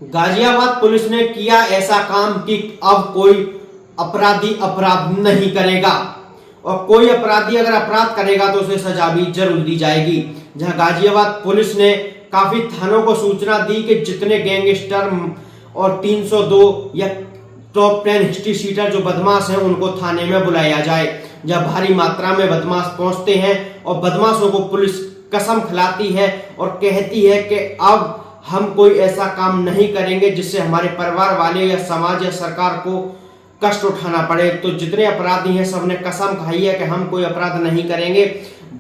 Ghaziabad police ने किया ऐसा काम कि अब कोई अपराधी अपराध नहीं करेगा और कोई अपराधी अगर अपराध करेगा तो उसे सजा भी जरूर दी जाएगी। जहां गाजियाबाद पुलिस ने काफी थानों को सूचना दी कि जितने गैंगस्टर और 302 या टॉप 10 हिस्ट्री शीटर जो बदमाश हैं उनको थाने में बुलाया जाए। जब भारी मात्रा में बदमाश पहुंचते हैं और बदमाशों को पुलिस कसम खिलाती है और कहती है कि अब हम कोई ऐसा काम नहीं करेंगे जिससे हमारे परिवार वाले या समाज या सरकार को कष्ट उठाना पड़े। तो जितने अपराधी हैं सबने कसम खाई है कि हम कोई अपराध नहीं करेंगे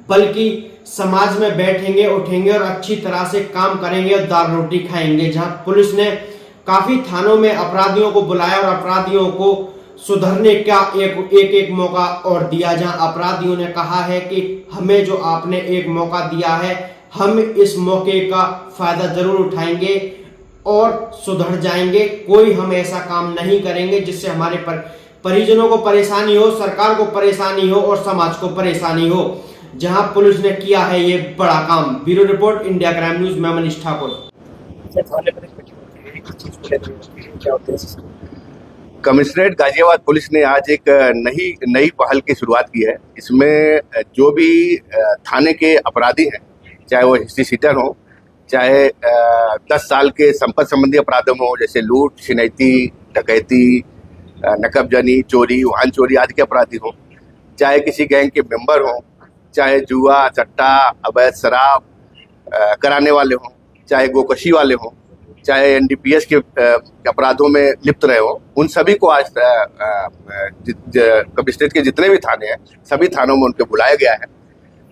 बल्कि समाज में बैठेंगे उठेंगे और अच्छी तरह से काम करेंगे और दाल रोटी खाएंगे। जहां पुलिस ने काफी थानों में अपराधियों को बुलाया और अपराधियों को सुधरने का एक मौका और दिया। जहां अपराधियों ने कहा है कि हमें जो आपने एक मौका दिया है हम इस मौके का फायदा जरूर उठाएंगे और सुधर जाएंगे। कोई हम ऐसा काम नहीं करेंगे जिससे हमारे परिजनों को परेशानी हो, सरकार को परेशानी हो और समाज को परेशानी हो। जहां पुलिस ने किया है ये बड़ा काम। Bureau report, India crime news, मैं मनीष ठाकुर। कमिश्नरेट गाजियाबाद पुलिस ने आज एक नई पहल की शुरुआत की है। इसमें जो भी थाने के अपराधी हैं, चाहे वो हिस्ट्री शीटर हो, चाहे 10 साल के संपत्ति संबंधी अपराध हो जैसे लूट, छिनैती, डकैती, नकबजनी, चोरी, वाहन चोरी आदि के अपराधी हो, चाहे किसी गैंग के मेंबर हो, चाहे जुआ, सट्टा, अवैध शराब कराने वाले हों, चाहे गोकशी वाले हों, चाहे एनडीपीएस के अपराधों में लिप्त रहे हो, उन सभी को आज कमिश्नरेट के जितने भी थाने हैं सभी थानों में उनको बुलाया गया है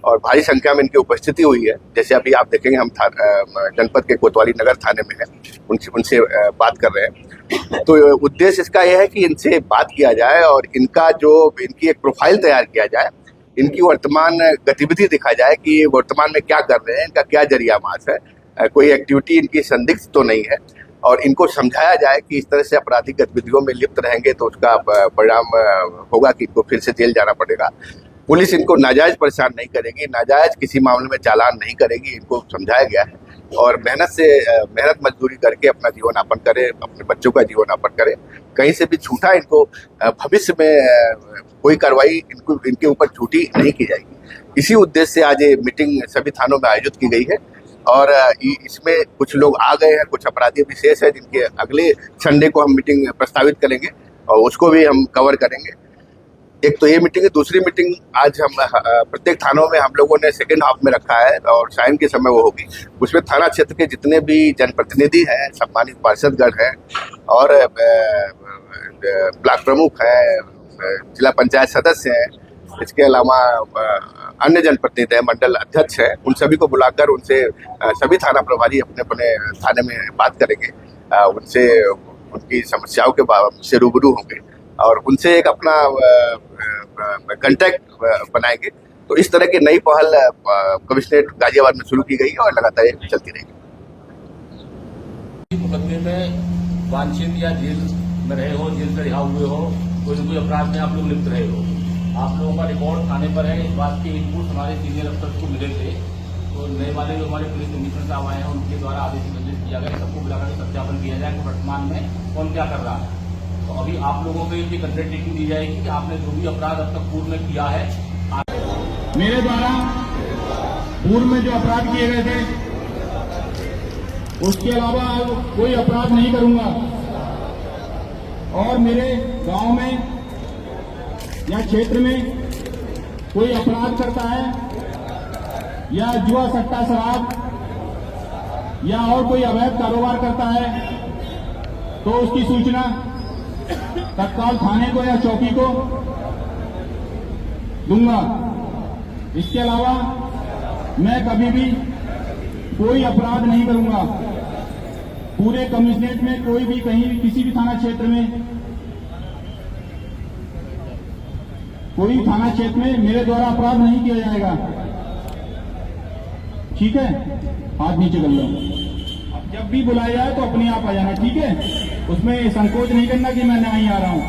और भारी संख्या में इनकी उपस्थिति हुई है। जैसे अभी आप देखेंगे हम जनपद के कोतवाली नगर थाने में हैं, उनसे बात कर रहे हैं। तो उद्देश्य इसका यह है कि इनसे बात किया जाए और इनकी एक प्रोफाइल तैयार किया जाए, इनकी वर्तमान गतिविधि दिखा जाए कि वर्तमान में क्या कर रहे हैं, इनका क्या जरिया मास है, कोई एक्टिविटी इनकी संदिग्ध तो नहीं है और इनको समझाया जाए कि इस तरह से आपराधिक गतिविधियों में लिप्त रहेंगे तो उसका परिणाम होगा कि इनको फिर से जेल जाना पड़ेगा। पुलिस इनको नाजायज परेशान नहीं करेगी, नाजायज किसी मामले में चालान नहीं करेगी, इनको समझाया गया है और मेहनत मजदूरी करके अपना जीवन यापन करे, अपने बच्चों का जीवन यापन करे। कहीं से भी झूठा इनको भविष्य में कोई कार्रवाई इनके ऊपर झूठी नहीं की जाएगी। इसी उद्देश्य से आज ये मीटिंग सभी थानों में आयोजित की गई है और इसमें कुछ लोग आ गए हैं, कुछ अपराधी विशेष है जिनके अगले संडे को हम मीटिंग प्रस्तावित करेंगे और उसको भी हम कवर करेंगे। एक तो ये मीटिंग है, दूसरी मीटिंग आज हम प्रत्येक थानों में हम लोगों ने सेकेंड हाफ में रखा है और सायं के समय वो होगी। उसमें थाना क्षेत्र के जितने भी जनप्रतिनिधि हैं, सम्मानित पार्षदगण हैं और ब्लॉक प्रमुख हैं, जिला पंचायत सदस्य हैं, इसके अलावा अन्य जनप्रतिनिधि हैं, मंडल अध्यक्ष हैं, उन सभी को बुलाकर उनसे सभी थाना प्रभारी अपने अपने थाने में बात करेंगे, उनसे उनकी समस्याओं के से रूबरू होंगे और उनसे एक अपना कांटेक्ट बनाएंगे। तो इस तरह की नई पहल कमिश्नरेट गाजियाबाद में शुरू की गई है और लगातार ये चलती रहेगी। मुकदमे में वांछित या जेल में रहे हो, जेल से रिहा हुए हो, कोई न कोई अपराध में आप लोग लिप्त रहे हो, आप लोगों का रिकॉर्ड थाने पर है। इस बात के इनपुट हमारे सीनियर अफसर को मिले थे तो नए वाले जो हमारे पुलिस कमिश्नर साहब आए हैं उनके द्वारा आदेश निर्देश किया गया, सबको बुलाकर सत्यापन किया जाए कि वर्तमान में कौन क्या कर रहा है। तो अभी आप लोगों को ये कंट्रेक्टिंग दी जाएगी कि आपने जो भी अपराध अब तक पूर्व में किया है, मेरे द्वारा पूर्व में जो अपराध किए गए थे उसके अलावा कोई अपराध नहीं करूंगा और मेरे गांव में या क्षेत्र में कोई अपराध करता है या जुआ, सट्टा, शराब या और कोई अवैध कारोबार करता है तो उसकी सूचना तत्काल थाने को या चौकी को दूंगा। इसके अलावा मैं कभी भी कोई अपराध नहीं करूंगा। पूरे कमिश्नरेट में कोई भी कहीं भी किसी भी थाना क्षेत्र में मेरे द्वारा अपराध नहीं किया जाएगा। ठीक है, हाथ नीचे कर लो। अब जब भी बुलाया जाए तो अपने आप आ जाना, ठीक है? उसमें संकोच नहीं करना कि मैं नहीं आ रहा हूं,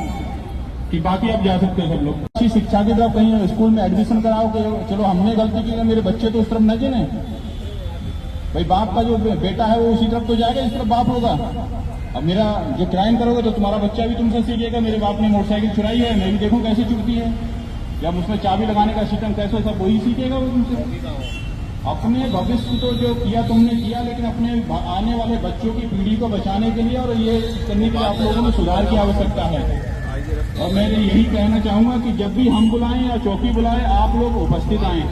कि बाकी आप जा सकते हो सब लोग। अच्छी शिक्षा की तरफ कहीं स्कूल में एडमिशन कराओ कि चलो हमने गलती की, मेरे बच्चे तो उस तरफ न जाए। भाई बाप का जो बेटा है वो उसी तरफ तो जाएगा इस तरफ बाप होगा। अब मेरा जो क्राइम करोगे तो तुम्हारा बच्चा भी तुमसे सीखेगा, मेरे बाप ने मोटरसाइकिल चुराई है, मैं भी देखूं कैसे चुरती है, या उसमें चाबी लगाने का सिस्टम कैसे, सब वही सीखेगा वो तुमसे। अपने भविष्य तो जो किया तुमने किया, लेकिन अपने आने वाले बच्चों की पीढ़ी को बचाने के लिए और ये करने के लिए आप लोगों को सुधार की आवश्यकता है। और मैं यही कहना चाहूंगा कि जब भी हम बुलाएं या चौकी बुलाएं, आप लोग उपस्थित आएं,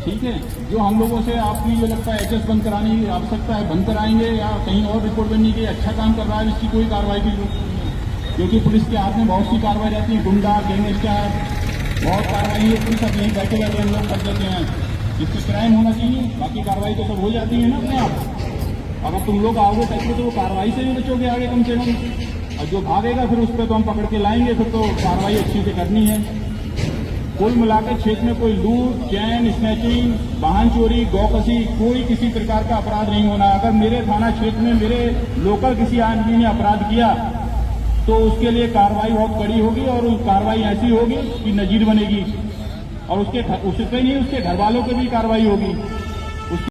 ठीक है। जो हम लोगों से आपको ये लगता है एचएस बंद कराने की आवश्यकता है, बंद कराएंगे, या कहीं और रिपोर्ट बनने की अच्छा काम कर रहा है इसकी कोई कार्रवाई की जरूरत नहीं है, क्योंकि पुलिस के हाथ में बहुत सी कार्रवाई रहती है, गुंडा गैंगस्टर बहुत कार्रवाई है, पुलिस अब यहीं बैठे बैठे हम लोग कर देते हैं। जिससे क्राइम होना चाहिए, बाकी कार्रवाई तो सब हो जाती है ना अपने आप। अगर तुम लोग आओगे तब तो वो कार्रवाई से भी बचोगे आगे कम से कम, और जो भागेगा फिर उस पर तो हम पकड़ के लाएंगे, फिर तो कार्रवाई अच्छी से करनी है। कुल मिलाकर क्षेत्र में कोई लूट, चैन, स्नैचिंग, वाहन चोरी, गौकसी, कोई किसी प्रकार का अपराध नहीं होना। अगर मेरे थाना क्षेत्र में मेरे लोकल किसी आदमी ने अपराध किया तो उसके लिए कार्रवाई बहुत कड़ी होगी, और कार्रवाई ऐसी होगी कि नजीर बनेगी, और उसके नहीं उसके घर वालों पे भी कार्रवाई होगी।